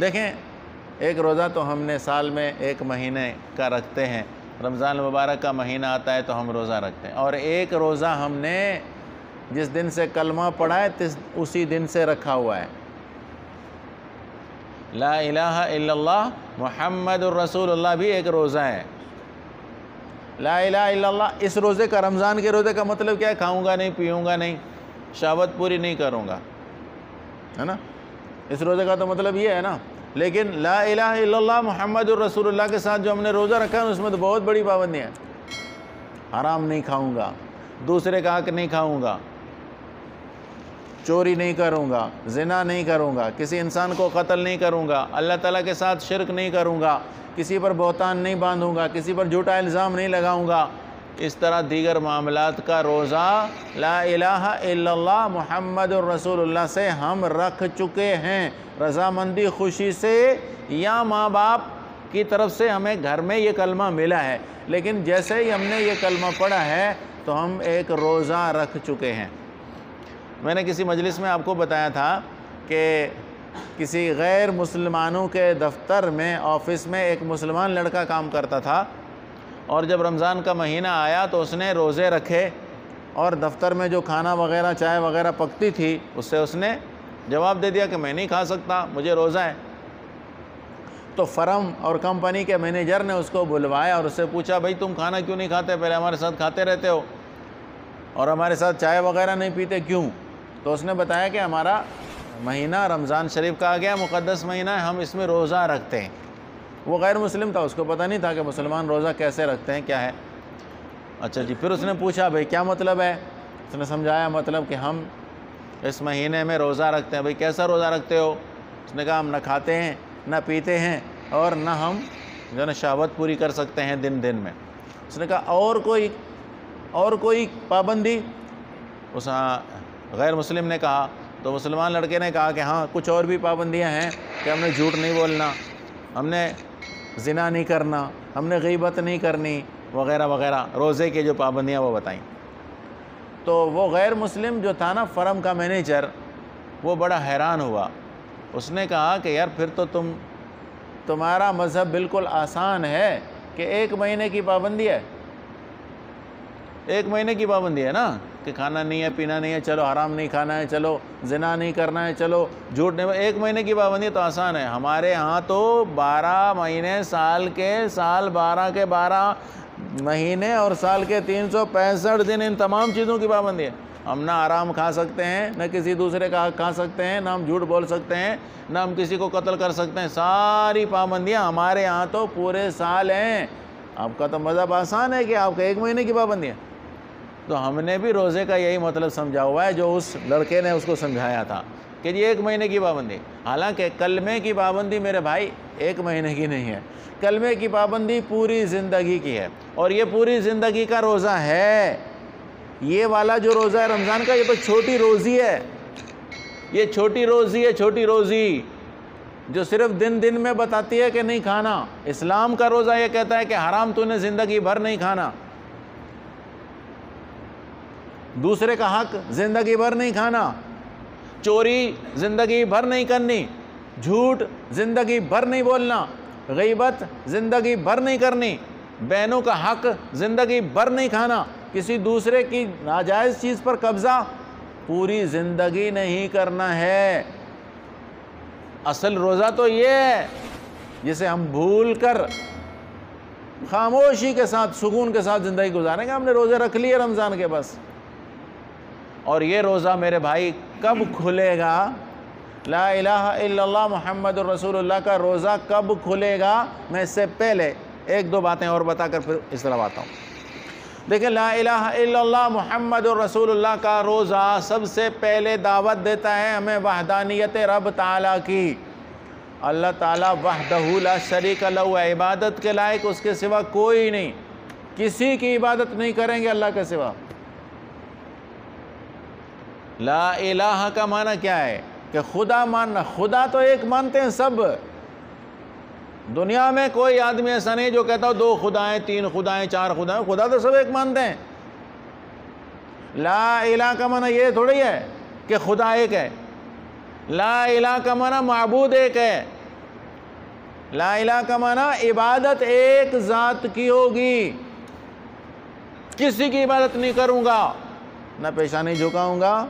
देखें, एक रोज़ा तो हमने साल में एक महीने का रखते हैं, रमज़ान मुबारक का महीना आता है तो हम रोज़ा रखते हैं, और एक रोज़ा हमने जिस दिन से कलमा पढ़ा है उसी दिन से रखा हुआ है। ला इलाहा इल्लल्लाह मुहम्मदुर रसूलुल्लाह भी एक रोज़ा है। ला इलाहा इल्लल्लाह, इस रोज़े का, रमज़ान के रोज़े का मतलब क्या है? खाऊंगा नहीं, पीऊँगा नहीं, शहवत पूरी नहीं करूँगा, है ना। इस रोज़े का तो मतलब ये है ना। लेकिन ला इलाहा इल्लल्लाह मुहम्मदुर रसूलुल्लाह के साथ जो हमने रोज़ा रखा है उसमें तो बहुत बड़ी पाबंदियाँ हैं। हराम नहीं खाऊंगा, दूसरे का हक नहीं खाऊंगा, चोरी नहीं करूंगा, ज़िना नहीं करूंगा, किसी इंसान को कत्ल नहीं करूंगा, अल्लाह ताला के साथ शिरक नहीं करूंगा, किसी पर बहतान नहीं बांधूंगा, किसी पर झूठा इल्ज़ाम नहीं लगाऊंगा। इस तरह दीगर मामलात का रोज़ा ला इलाहा इल्लल्लाह मुहम्मदुर रसूलुल्लाह से हम रख चुके हैं, रज़ामंदी खुशी से, या माँ बाप की तरफ से हमें घर में ये कलमा मिला है, लेकिन जैसे ही हमने ये कलमा पढ़ा है तो हम एक रोज़ा रख चुके हैं। मैंने किसी मजलिस में आपको बताया था कि किसी गैर मुसलमानों के दफ्तर में, ऑफिस में एक मुसलमान लड़का काम करता था, और जब रमज़ान का महीना आया तो उसने रोज़े रखे, और दफ्तर में जो खाना वगैरह, चाय वगैरह पकती थी उससे उसने जवाब दे दिया कि मैं नहीं खा सकता, मुझे रोज़ा है। तो फर्म और कंपनी के मैनेजर ने उसको बुलवाया और उससे पूछा, भाई तुम खाना क्यों नहीं खाते? पहले हमारे साथ खाते रहते हो और हमारे साथ चाय वगैरह नहीं पीते, क्यों? तो उसने बताया कि हमारा महीना रमज़ान शरीफ का आ गया, मुक़द्दस महीना है, हम इसमें रोज़ा रखते हैं। वो गैर मुस्लिम था, उसको पता नहीं था कि मुसलमान रोज़ा कैसे रखते हैं, क्या है। अच्छा जी, फिर उसने पूछा, भाई क्या मतलब है? उसने समझाया मतलब कि हम इस महीने में रोज़ा रखते हैं। भाई कैसा रोज़ा रखते हो? उसने कहा, हम न खाते हैं, न पीते हैं, और न हम जो है शहवत पूरी कर सकते हैं दिन दिन में। उसने कहा, और कोई पाबंदी? उस गैर मुस्लिम ने कहा। तो मुसलमान लड़के ने कहा कि हाँ, कुछ और भी पाबंदियां हैं कि हमने झूठ नहीं बोलना, हमने ज़िना नहीं करना, हमने गीबत नहीं करनी, वगैरह वगैरह, रोज़े की जो पाबंदियां वो बताई। तो वो गैर मुस्लिम जो था ना, फर्म का मैनेजर, वो बड़ा हैरान हुआ। उसने कहा कि यार फिर तो तुम्हारा मज़हब बिल्कुल आसान है कि एक महीने की पाबंदी है। एक महीने की पाबंदी है ना, कि खाना नहीं है, पीना नहीं है, चलो हराम नहीं खाना है, चलो ज़िना नहीं करना है, चलो झूठ नहीं। एक महीने की पाबंदी तो आसान है। हमारे यहाँ तो 12 महीने, साल 12 के 12 महीने और साल के 365 दिन, इन तमाम चीज़ों की पाबंदी है। हम ना आराम खा सकते हैं, न किसी दूसरे का हक खा सकते हैं, ना हम झूठ बोल सकते हैं, ना हम किसी को कत्ल कर सकते हैं। सारी पाबंदियाँ हमारे यहाँ तो पूरे साल हैं। आपका तो मज़हब आसान है कि आपका एक महीने की पाबंदी है। तो हमने भी रोज़े का यही मतलब समझा हुआ है जो उस लड़के ने उसको समझाया था कि जी एक महीने की पाबंदी। हालांकि कलमे की पाबंदी मेरे भाई एक महीने की नहीं है, कलमे की पाबंदी पूरी ज़िंदगी की है, और ये पूरी ज़िंदगी का रोज़ा है। ये वाला जो रोज़ा है रमज़ान का, ये तो छोटी रोज़ी है, ये छोटी रोज़ी है, छोटी रोज़ी जो सिर्फ दिन दिन में बताती है कि नहीं खाना। इस्लाम का रोज़ा ये कहता है कि हराम तूने ज़िंदगी भर नहीं खाना, दूसरे का हक ज़िंदगी भर नहीं खाना, चोरी ज़िंदगी भर नहीं करनी, झूठ ज़िंदगी भर नहीं बोलना, गीबत ज़िंदगी भर नहीं करनी, बहनों का हक ज़िंदगी भर नहीं खाना, किसी दूसरे की नाजायज़ चीज़ पर कब्ज़ा पूरी ज़िंदगी नहीं करना है। असल रोज़ा तो ये है जिसे हम भूल कर खामोशी के साथ, सुकून के साथ ज़िंदगी गुजारेंगे। हमने रोज़े रख लिए रमज़ान के बस। और ये रोज़ा मेरे भाई कब खुलेगा? ला इलाहा इल्लल्लाह मुहम्मदुर रसूलुल्लाह का रोज़ा कब खुलेगा? मैं इससे पहले एक दो बातें और बताकर फिर इस तरफ आता हूँ। देखिए, ला इलाहा इल्लल्लाह मुहम्मदुर रसूलुल्लाह का रोज़ा सबसे पहले दावत देता है हमें वहदानियत रब ताला की। अल्लाह ताला वहदहू ला शरीक लहू, इबादत के लायक उसके सिवा कोई नहीं, किसी की इबादत नहीं करेंगे अल्लाह के सिवा। ला इलाहा का माना क्या है? कि खुदा मानना। खुदा तो एक मानते हैं सब। दुनिया में कोई आदमी ऐसा नहीं जो कहता हो 2 खुदाएं, 3 खुदाएं, 4 खुदाएं। खुदा तो सब एक मानते हैं। ला इलाहा का माना ये थोड़ी है कि खुदा एक है। ला इलाहा का माना माबूद एक है। ला इलाहा का माना इबादत एक ज़ात की होगी, किसी की इबादत नहीं करूँगा, न पेशानी झुकाऊँगा,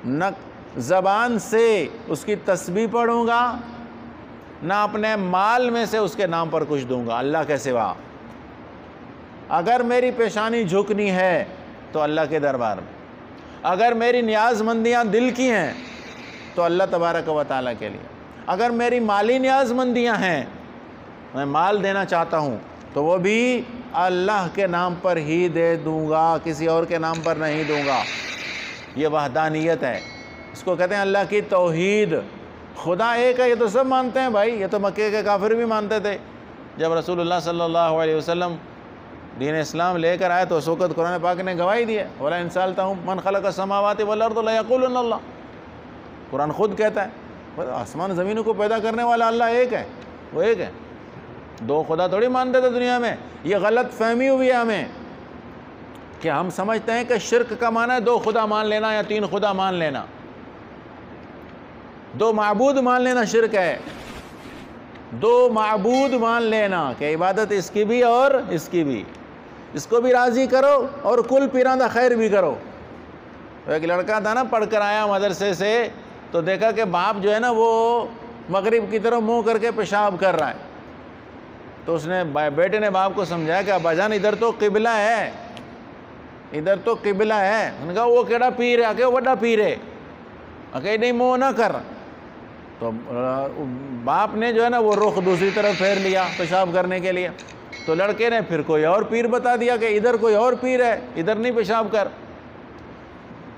न ज़बान से उसकी तस्बीह पढ़ूँगा, ना अपने माल में से उसके नाम पर कुछ दूंगा अल्लाह के सिवा। अगर मेरी पेशानी झुकनी है तो अल्लाह के दरबार में, अगर मेरी न्याज़मंदियाँ दिल की हैं तो अल्लाह तबारक व तआला के लिए, अगर मेरी माली न्याज़मंदियाँ हैं, मैं माल देना चाहता हूँ तो वो भी अल्लाह के नाम पर ही दे दूँगा, किसी और के नाम पर नहीं दूँगा। ये वहदानियत है, इसको कहते हैं अल्लाह की तौहीद। खुदा एक है ये तो सब मानते हैं भाई, ये तो मक्के के काफिर भी मानते थे। जब रसूलुल्लाह सल्लल्लाहु अलैहि वसल्लम दीन इस्लाम लेकर आए तो उस वक़्त कुरान पाक ने गवाही दी है, वला इन सअल्तहुम मन खलक़ समावाति वल अर्द लयक़ूलुन्ना अल्लाह। कुरान खुद कहता है आसमान ज़मीनों को पैदा करने वाला अल्लाह एक है, वो एक है, दो खुदा थोड़ी मानते थे दुनिया में। ये गलत फहमी हुई है हमें कि हम समझते हैं कि शिर्क का माना है दो खुदा मान लेना या तीन खुदा मान लेना, दो माबूद मान लेना शिर्क है। दो माबूद मान लेना कि इबादत इसकी भी और इसकी भी, इसको भी राज़ी करो और कुल पीरादा खैर भी करो। तो एक लड़का था ना, पढ़ कर आया मदरसे से, तो देखा कि बाप जो है ना वो मगरिब की तरफ मुँह करके पेशाब कर रहा है। तो उसने बेटे ने बाप को समझाया कि अब्बाजान इधर तो किबला है, इधर तो किबला है। उन्होंने कहा वो केड़ा पीर है, आके वड्डा पीर है, आके नहीं मुँह ना कर। तो बाप ने जो है ना वो रुख दूसरी तरफ फेर लिया पेशाब करने के लिए। तो लड़के ने फिर कोई और पीर बता दिया कि इधर कोई और पीर है, इधर नहीं पेशाब कर।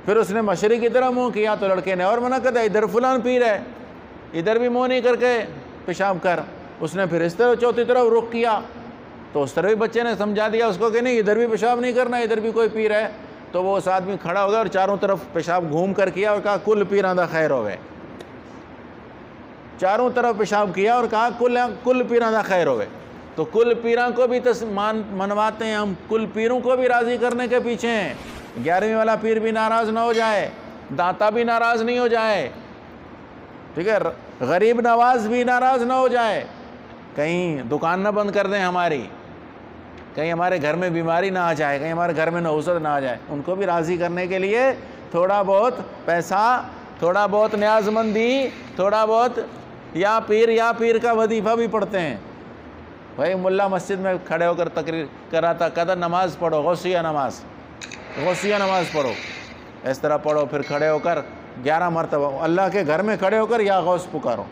फिर उसने मशरिक़ की तरफ मुँह किया तो लड़के ने और मना कर दिया, इधर फलान पीर है, इधर भी मुँह नहीं करके पेशाब कर। उसने फिर इस तरफ चौथी तरफ रुख किया तो उस तरह भी बच्चे ने समझा दिया उसको कि नहीं इधर भी पेशाब नहीं करना, इधर भी कोई पीर है। तो वो उस आदमी खड़ा हो गया और चारों तरफ पेशाब घूम कर किया और कहा कुल पीरादा खैर होवे। चारों तरफ पेशाब किया और कहा कुल पीरादा खैर होवे। तो कुल पीरा को भी मनवाते हैं हम, कुल पीरों को भी राज़ी करने के पीछे हैं। 11वीं वाला पीर भी नाराज़ ना हो जाए, दाता भी नाराज़ नहीं हो जाए, ठीक है, गरीब नवाज भी नाराज़ ना हो जाए, कहीं दुकान ना बंद कर दें हमारी, कहीं हमारे घर में बीमारी ना आ जाए, कहीं हमारे घर में नौसत ना आ जाए। उनको भी राज़ी करने के लिए थोड़ा बहुत पैसा, थोड़ा बहुत न्याज़मंदी, थोड़ा बहुत या पीर का वजीफ़ा भी पढ़ते हैं। भाई मुल्ला मस्जिद में खड़े होकर तकरीर कर रहा था, कहता नमाज़ पढ़ो, गौसिया नमाज़ पढ़ो, इस तरह पढ़ो। फिर खड़े होकर 11 मरतबा अल्लाह के घर में खड़े होकर या गौस पुकारो,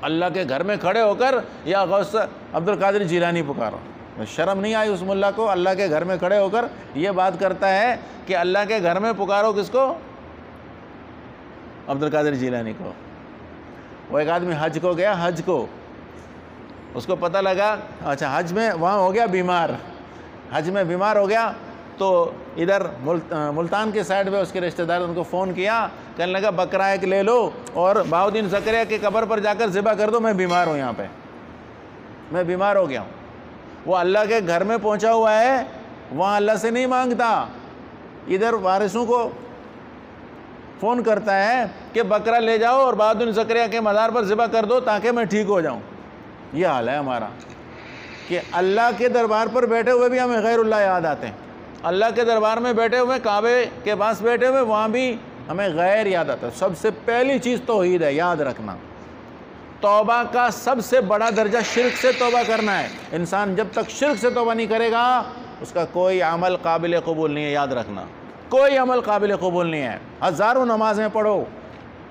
अल्लाह के घर में खड़े होकर या गौस अब्दुल कादिर जिलानी पुकारो। शर्म नहीं आई उस मुल्ला को, अल्लाह के घर में खड़े होकर ये बात करता है कि अल्लाह के घर में पुकारो किसको? अब्दुल कादिर जिलानी को। वो एक आदमी हज को गया, हज को उसको पता लगा, अच्छा हज में वहाँ हो गया बीमार, हज में बीमार हो गया। तो इधर मुल्तान के साइड में उसके रिश्तेदार उनको फ़ोन किया, कहने लगा बकरा एक ले लो और बहाउद्दीन ज़करिया के कब्र पर जाकर ज़िबा कर दो, मैं बीमार हूँ, यहाँ पे मैं बीमार हो गया हूँ। वो अल्लाह के घर में पहुँचा हुआ है, वहाँ अल्लाह से नहीं मांगता, इधर वारिसों को फ़ोन करता है कि बकरा ले जाओ और बहाउद्दीन ज़करिया के मज़ार पर ज़िबा कर दो ताकि मैं ठीक हो जाऊँ। ये हाल है हमारा कि अल्लाह के दरबार पर बैठे हुए भी हमें गैरुल्लाह याद आते हैं, अल्लाह के दरबार में बैठे हुए, काबे के पास बैठे हुए, वहाँ भी हमें गैर याद आता है। सबसे पहली चीज़ तौहीद है, याद रखना। तौबा का सबसे बड़ा दर्जा शिर्क से तौबा करना है। इंसान जब तक शिर्क से तौबा नहीं करेगा उसका कोई अमल काबिल कबूल नहीं है, याद रखना, कोई अमल काबिल कबूल नहीं है। हज़ारों नमाज़ें पढ़ो,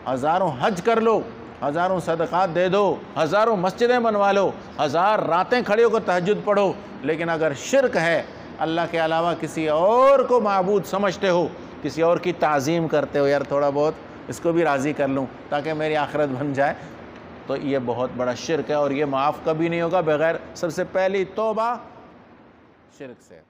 हज़ारों हज कर लो, हज़ारों सदक़ात दे दो, हज़ारों मस्जिदें बनवा लो, 1000 रातें खड़े होकर तहज्जुद पढ़ो, लेकिन अगर शिर्क है, अल्लाह के अलावा किसी और को माबूद समझते हो, किसी और की ताज़ीम करते हो, यार थोड़ा बहुत इसको भी राज़ी कर लूँ ताकि मेरी आखिरत बन जाए, तो ये बहुत बड़ा शिर्क है और ये माफ़ कभी नहीं होगा बग़ैर सबसे पहली तौबा शिर्क से।